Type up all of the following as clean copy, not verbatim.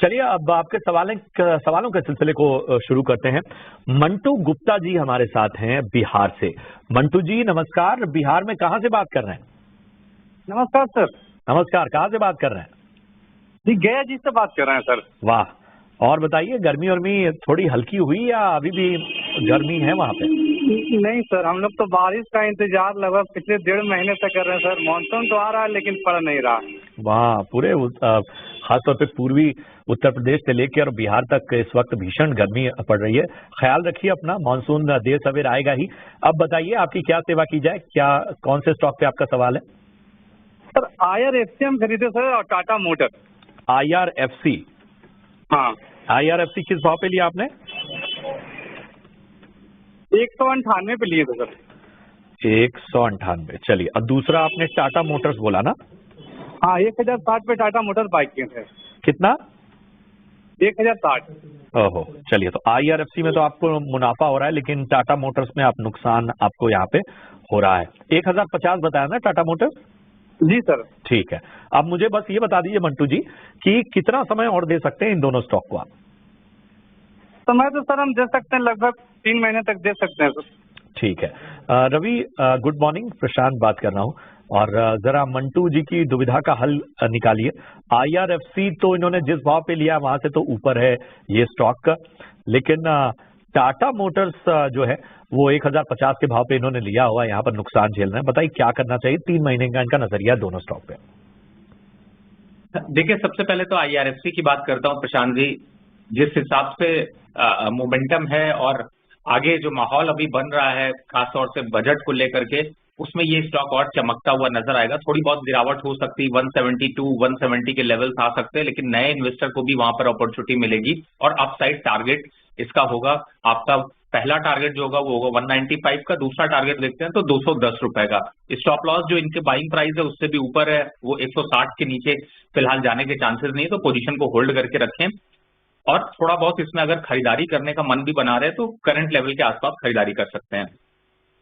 चलिए अब आपके सवालों के सिलसिले को शुरू करते हैं। मंटू गुप्ता जी हमारे साथ हैं बिहार से। मंटू जी नमस्कार, बिहार में कहाँ से बात कर रहे हैं? नमस्कार सर। नमस्कार, कहाँ से बात कर रहे हैं? जी गया जी से बात कर रहे हैं सर। वाह, और बताइए गर्मी वर्मी थोड़ी हल्की हुई या अभी भी गर्मी है वहाँ पे? नहीं सर, हम लोग तो बारिश का इंतजार लगभग पिछले 1.5 महीने से कर रहे हैं सर। मानसून तो आ रहा है लेकिन पड़ नहीं रहा। वहाँ पूरे खासतौर पे पूर्वी उत्तर प्रदेश से लेकर बिहार तक इस वक्त भीषण गर्मी पड़ रही है। ख्याल रखिए अपना, मानसून देर सवेर आएगा ही। अब बताइए आपकी क्या सेवा की जाए, क्या कौन से स्टॉक पे आपका सवाल है? सर IRFC हम खरीदे सर और टाटा मोटर। IRFC? हाँ। IRFC किस भाव पे लिया आपने? 198 पे लिए थे सर। 198। चलिए, और दूसरा आपने टाटा मोटर्स बोला ना? हाँ, 1060 पे टाटा मोटर बाइक किए थे। कितना? 1060। ओहो, चलिए, तो IRFC में तो आपको मुनाफा हो रहा है लेकिन टाटा मोटर्स में आप नुकसान आपको यहाँ पे हो रहा है। 1050 बताया ना टाटा मोटर्स? जी सर। ठीक है, अब मुझे बस ये बता दीजिए मंटू जी कि कितना समय और दे सकते हैं इन दोनों स्टॉक को आप? समय तो सर हम दे सकते हैं, लगभग 3 महीने तक दे सकते हैं सर। ठीक है। रवि, गुड मॉर्निंग, प्रशांत बात कर रहा हूँ। और जरा मंटू जी की दुविधा का हल निकालिए। IRFC तो इन्होंने जिस भाव पे लिया वहां से तो ऊपर है ये स्टॉक का, लेकिन टाटा मोटर्स जो है वो 1050 के भाव पे इन्होंने लिया हुआ, यहाँ पर नुकसान झेल रहे हैं। बताइए क्या करना चाहिए? 3 महीने का इनका नजरिया दोनों स्टॉक पे। देखिए, सबसे पहले तो IRFC की बात करता हूँ प्रशांत जी। जिस हिसाब से मोमेंटम है और आगे जो माहौल अभी बन रहा है खासतौर से बजट को लेकर के, उसमें ये स्टॉक और चमकता हुआ नजर आएगा। थोड़ी बहुत गिरावट हो सकती है, 172 170 के लेवल्स आ सकते हैं, लेकिन नए इन्वेस्टर को भी वहां पर अपॉर्चुनिटी मिलेगी। और अपसाइड टारगेट इसका होगा, आपका पहला टारगेट जो होगा वो होगा 195 का, दूसरा टारगेट देखते हैं तो 210 रुपए का। स्टॉप लॉस जो इनके बाइंग प्राइस है उससे भी ऊपर है, वो 160 के नीचे फिलहाल जाने के चांसेस नहीं है, तो पोजीशन को होल्ड करके रखें। और थोड़ा बहुत इसमें अगर खरीदारी करने का मन भी बना रहे तो करंट लेवल के आसपास खरीदारी कर सकते हैं।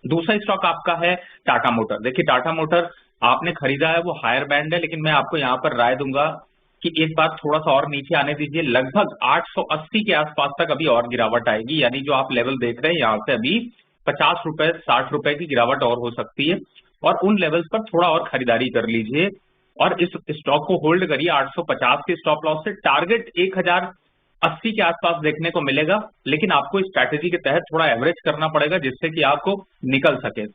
दूसरा स्टॉक आपका है टाटा मोटर। देखिए, टाटा मोटर आपने खरीदा है वो हायर बैंड है, लेकिन मैं आपको यहाँ पर राय दूंगा कि एक बार थोड़ा सा और नीचे आने दीजिए। लगभग 880 के आसपास तक अभी और गिरावट आएगी, यानी जो आप लेवल देख रहे हैं यहाँ से अभी 50 रुपए 60 रुपए की गिरावट और हो सकती है, और उन लेवल्स पर थोड़ा और खरीदारी कर लीजिए और इस स्टॉक को होल्ड करिए। 850 के स्टॉप लॉस से टारगेट 1080 के आसपास देखने को मिलेगा, लेकिन आपको इस स्ट्रैटेजी के तहत थोड़ा एवरेज करना पड़ेगा जिससे कि आपको निकल सके।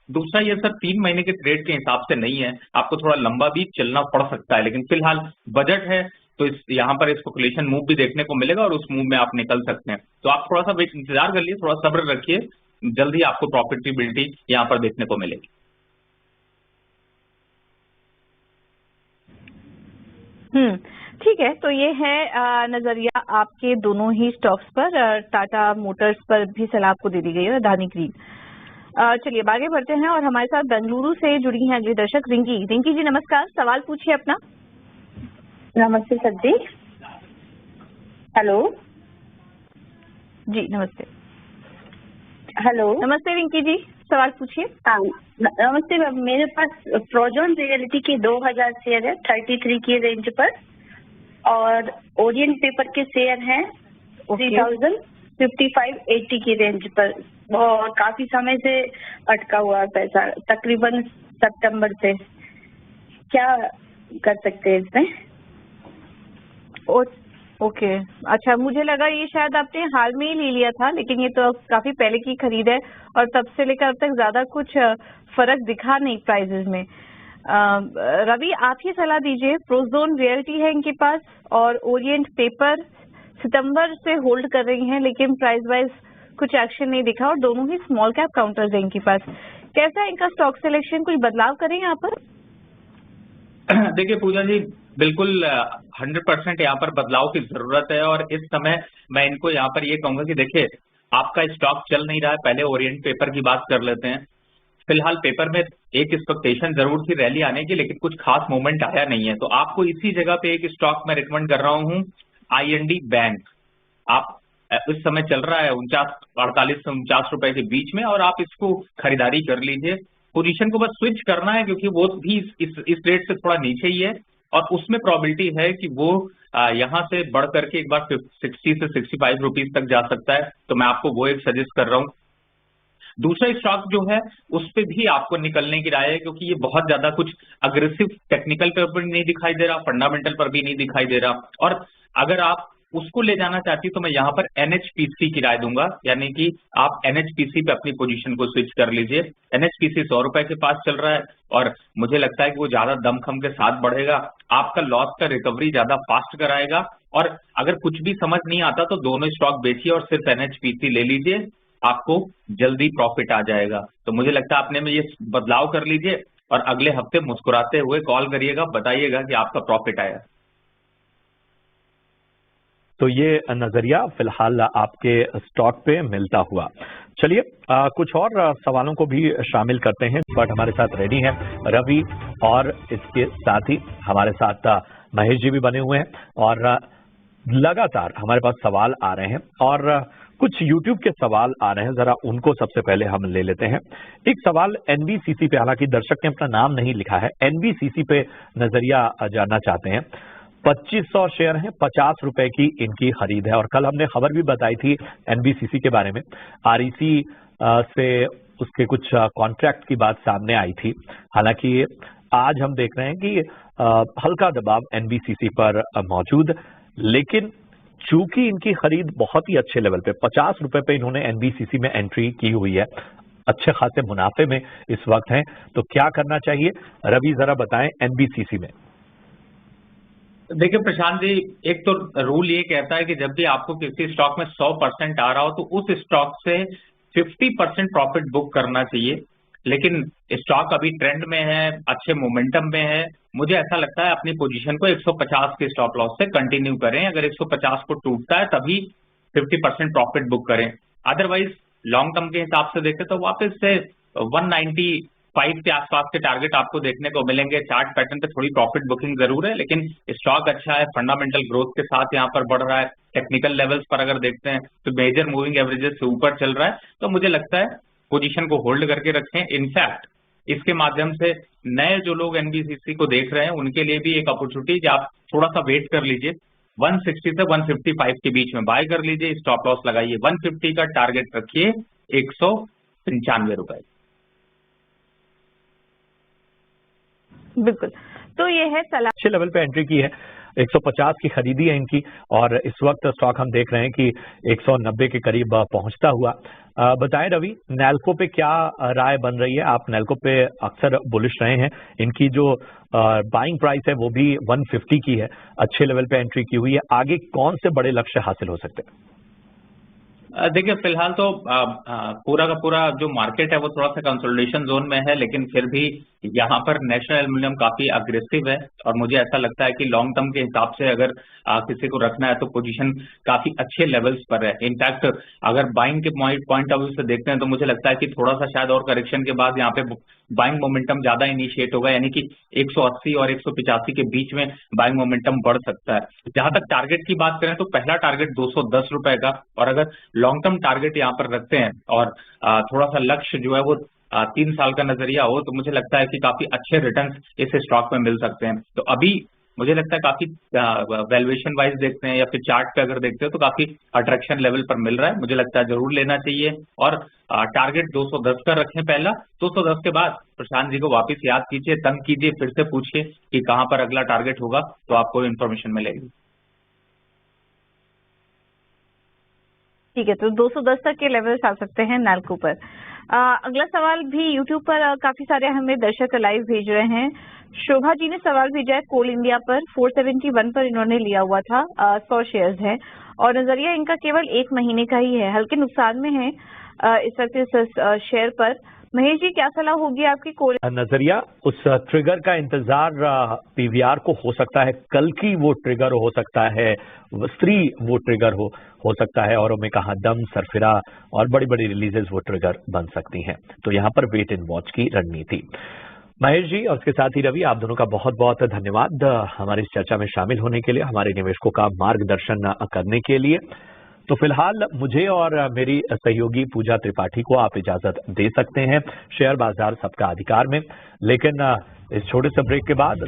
दूसरा, ये सर 3 महीने के ट्रेड के हिसाब से नहीं है, आपको थोड़ा लंबा भी चलना पड़ सकता है, लेकिन फिलहाल बजट है तो इस यहाँ पर स्पेकुलेशन मूव भी देखने को मिलेगा और उस मूव में आप निकल सकते हैं। तो आप थोड़ा सा इंतजार कर लिए, थोड़ा सब्र रखिए, जल्द ही आपको प्रॉफिटेबिलिटी यहाँ पर देखने को मिलेगी। ठीक है, तो ये है नजरिया आपके दोनों ही स्टॉक्स पर। टाटा मोटर्स पर भी सलाह आपको दे दी गई है, अदानी ग्रीन। चलिए आगे बढ़ते हैं और हमारे साथ बेंगलुरु से जुड़ी हैं अगली दर्शक रिंकी। रिंकी जी नमस्कार, सवाल पूछिए अपना। नमस्ते सर जी। हेलो जी नमस्ते। हेलो नमस्ते रिंकी जी, सवाल पूछिए। हाँ नमस्ते मैम, मेरे पास फ्रोजन रियलिटी के 2000 शेयर है 33 की रेंज पर, और ओरिएंट पेपर के शेयर हैं 3055-80 की रेंज पर, और काफी समय से अटका हुआ है पैसा, तकरीबन सितंबर से। क्या कर सकते हैं इसमें? ओके, अच्छा, मुझे लगा ये शायद आपने हाल में ही ले लिया था, लेकिन ये तो काफी पहले की खरीद है और तब से लेकर अब तक ज्यादा कुछ फर्क दिखा नहीं प्राइसेस में। रवि, आप ही सलाह दीजिए। प्रोजोन रियल्टी है इनके पास और ओरिएंट पेपर सितंबर से होल्ड कर रही हैं, लेकिन प्राइस वाइज कुछ एक्शन नहीं दिखा और दोनों ही स्मॉल कैप काउंटर्स हैं इनके पास। कैसा है इनका स्टॉक सिलेक्शन, कुछ बदलाव करें यहाँ पर? देखिए पूजा जी, बिल्कुल 100% यहाँ पर बदलाव की जरूरत है, और इस समय मैं इनको यहाँ पर ये कहूंगा कि देखिए आपका स्टॉक चल नहीं रहा है, पहले ओरिएंट पेपर की बात कर लेते हैं। फिलहाल पेपर में एक एक्सपेक्टेशन जरूर थी रैली आने की, लेकिन कुछ खास मूवमेंट आया नहीं है, तो आपको इसी जगह पे एक स्टॉक मैं रिकमेंड कर रहा हूँ, IND बैंक। आप इस समय चल रहा है 48 से 49 रुपए के बीच में, और आप इसको खरीदारी कर लीजिए। पोजीशन को बस स्विच करना है क्योंकि वो भी इस रेट से थोड़ा नीचे ही है, और उसमें प्रोबेबिलिटी है कि वो यहाँ से बढ़ करके एक बार 60 से 65 रुपीज तक जा सकता है, तो मैं आपको वो एक सजेस्ट कर रहा हूँ। दूसरा स्टॉक जो है उस पे भी आपको निकलने की राय है, क्योंकि ये बहुत ज्यादा कुछ अग्रेसिव टेक्निकल पे भी नहीं दिखाई दे रहा, फंडामेंटल पर भी नहीं दिखाई दे रहा, और अगर आप उसको ले जाना चाहती तो मैं यहाँ पर NHPC की राय दूंगा, यानी कि आप NHPC पे अपनी पोजीशन को स्विच कर लीजिए। NHPC 100 रुपए के पास चल रहा है और मुझे लगता है कि वो ज्यादा दमखम के साथ बढ़ेगा, आपका लॉस का रिकवरी ज्यादा फास्ट कराएगा, और अगर कुछ भी समझ नहीं आता तो दोनों स्टॉक बेचिए और सिर्फ NHPC ले लीजिए, आपको जल्दी प्रॉफिट आ जाएगा। तो मुझे लगता है अपने में ये बदलाव कर लीजिए और अगले हफ्ते मुस्कुराते हुए कॉल करिएगा, बताइएगा कि आपका प्रॉफिट आया। तो ये नजरिया फिलहाल आपके स्टॉक पे मिलता हुआ। चलिए कुछ और सवालों को भी शामिल करते हैं, बट हमारे साथ रेडी हैं रवि, और इसके साथ ही हमारे साथ महेश जी भी बने हुए हैं, और लगातार हमारे पास सवाल आ रहे हैं और कुछ YouTube के सवाल आ रहे हैं, जरा उनको सबसे पहले हम ले लेते हैं। एक सवाल NBCC पे, हालांकि दर्शक ने अपना नाम नहीं लिखा है, NBCC पे नजरिया जानना चाहते हैं। 2500 शेयर हैं, 50 रुपए की इनकी खरीद है, और कल हमने खबर भी बताई थी NBCC के बारे में, REC से उसके कुछ कॉन्ट्रैक्ट की बात सामने आई थी। हालांकि आज हम देख रहे हैं कि हल्का दबाव NBCC पर मौजूद, लेकिन चूंकि इनकी खरीद बहुत ही अच्छे लेवल पे 50 रुपए पे इन्होंने NBCC में एंट्री की हुई है, अच्छे खासे मुनाफे में इस वक्त हैं, तो क्या करना चाहिए रवि, जरा बताएं NBCC में। देखिए प्रशांत जी, एक तो रूल ये कहता है कि जब भी आपको किसी स्टॉक में 100% आ रहा हो तो उस स्टॉक से 50% प्रॉफिट बुक करना चाहिए, लेकिन स्टॉक अभी ट्रेंड में है, अच्छे मोमेंटम में है, मुझे ऐसा लगता है अपनी पोजीशन को 150 के स्टॉप लॉस से कंटिन्यू करें। अगर 150 को टूटता है तभी 50% प्रॉफिट बुक करें, अदरवाइज लॉन्ग टर्म के हिसाब से देखें तो वापस से 195 के आसपास के टारगेट आपको देखने को मिलेंगे। चार्ट पैटर्न पे थोड़ी प्रॉफिट बुकिंग जरूर है, लेकिन स्टॉक अच्छा है, फंडामेंटल ग्रोथ के साथ यहाँ पर बढ़ रहा है। टेक्निकल लेवल्स पर अगर देखते हैं तो मेजर मूविंग एवरेजेस से ऊपर चल रहा है, तो मुझे लगता है पोजीशन को होल्ड करके रखें। इनफैक्ट इसके माध्यम से नए जो लोग NBCC को देख रहे हैं उनके लिए भी एक अपॉर्चुनिटी कि आप थोड़ा सा वेट कर लीजिए, 160 से 155 के बीच में बाय कर लीजिए, स्टॉप लॉस लगाइए, 150 का टारगेट रखिए 195 रुपए। बिल्कुल, तो ये है सलाह। अच्छे लेवल पे एंट्री की है, 150 की खरीदी है इनकी, और इस वक्त स्टॉक हम देख रहे हैं कि 190 के करीब पहुंचता हुआ। बताएं रवि, नैल्को पे क्या राय बन रही है? आप नैल्को पे अक्सर बुलिश रहे हैं, इनकी जो बाइंग प्राइस है वो भी 150 की है, अच्छे लेवल पे एंट्री की हुई है, आगे कौन से बड़े लक्ष्य हासिल हो सकते हैं? देखिए फिलहाल तो पूरा का पूरा जो मार्केट है वो थोड़ा सा कंसोलिडेशन जोन में है, लेकिन फिर भी यहाँ पर नेशनल एल्यूमिनियम काफी अग्रेसिव है, और मुझे ऐसा लगता है कि लॉन्ग टर्म के हिसाब से अगर किसी को रखना है तो पोजीशन काफी अच्छे लेवल्स पर है। इनफैक्ट अगर बाइंग के पॉइंट ऑफ व्यू से देखते हैं तो मुझे लगता है कि थोड़ा सा शायद और करेक्शन के बाद यहाँ पे बाइंग मोमेंटम ज्यादा इनिशिएट होगा, यानी कि 180 और 185 के बीच में बाइंग मोमेंटम बढ़ सकता है। जहां तक टारगेट की बात करें तो पहला टारगेट 210 रुपए का, और अगर लॉन्ग टर्म टारगेट यहाँ पर रखते हैं और थोड़ा सा लक्ष्य जो है वो 3 साल का नजरिया हो, तो मुझे लगता है कि काफी अच्छे रिटर्न्स इस स्टॉक में मिल सकते हैं। तो अभी मुझे लगता है काफी वैल्यूएशन वाइज देखते हैं या फिर चार्ट पे अगर देखते हो तो काफी अट्रैक्शन लेवल पर मिल रहा है, मुझे लगता है जरूर लेना चाहिए, और टारगेट 210 का रखें पहला। 210 के बाद प्रशांत जी को वापस याद कीजिए, तंग कीजिए, फिर से पूछिए कि कहां पर अगला टारगेट होगा, तो आपको इन्फॉर्मेशन मिलेगी। ठीक है, तो 210 तक के लेवल्स आ सकते हैं नैल्को पर। अगला सवाल भी YouTube पर काफी सारे हमें दर्शक लाइव भेज रहे हैं। शोभा जी ने सवाल भेजा है, कोल इंडिया पर 471 पर इन्होंने लिया हुआ था, 100 शेयर्स है, और नजरिया इनका केवल 1 महीने का ही है, हल्के नुकसान में है इस वक्त इस शेयर पर। महेश जी, क्या सलाह होगी आपकी? कोल नजरिया उस ट्रिगर का इंतजार PVR को हो सकता है, कल की वो ट्रिगर हो सकता है, स्त्री वो ट्रिगर हो सकता है, और मैं कहा दम, सरफिरा और बड़ी बड़ी रिलीजेस वो ट्रिगर बन सकती हैं। तो यहाँ पर वेट एंड वॉच की रणनीति। महेश जी और उसके साथ ही रवि, आप दोनों का बहुत बहुत धन्यवाद हमारी इस चर्चा में शामिल होने के लिए, हमारे निवेशकों का मार्गदर्शन करने के लिए। तो फिलहाल मुझे और मेरी सहयोगी पूजा त्रिपाठी को आप इजाजत दे सकते हैं शेयर बाजार सबका अधिकार में, लेकिन इस छोटे से ब्रेक के बाद